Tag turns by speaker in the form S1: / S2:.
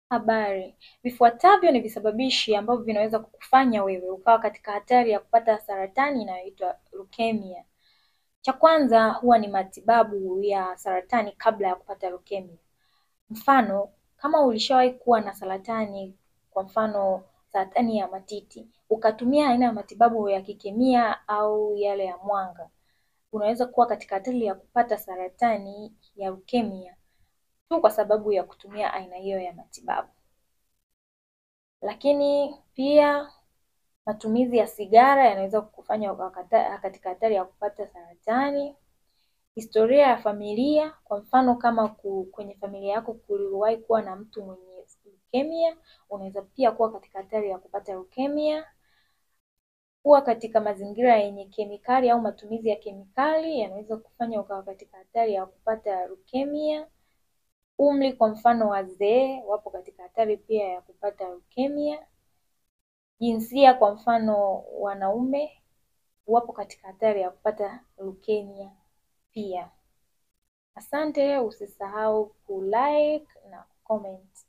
S1: Habari. Vifuatavyo ni visababishi ambavyo vinaweza kukufanya wewe ukawa katika hatari ya kupata saratani inayoitwa leukemia. Cha kwanza huwa ni matibabu ya saratani kabla ya kupata leukemia. Mfano, kama ulishawahi kuwa na saratani, kwa mfano saratani ya matiti, ukatumia aina ya matibabu ya kikemia au yale ya mwanga, unaweza kuwa katika hatari ya kupata saratani ya leukemia tu kwa sababu ya kutumia aina hiyo ya matibabu. Lakini pia matumizi ya sigara yanaweza kukufanya katika hatari ya kupata saratani. Historia ya familia, kwa mfano kama kwenye familia yako kuliwahi kuwa na mtu mwenye leukemia, unaweza pia kuwa katika hatari ya kupata leukemia. Kuwa katika mazingira yenye kemikali au matumizi ya kemikali yanaweza kufanya ukawa katika hatari ya kupata leukemia. Umri, kwa mfano wazee wapo katika hatari pia ya kupata leukemia. Jinsia, kwa mfano wanaume wapo katika hatari ya kupata leukemia pia. Asante, usisahau kulike na comment.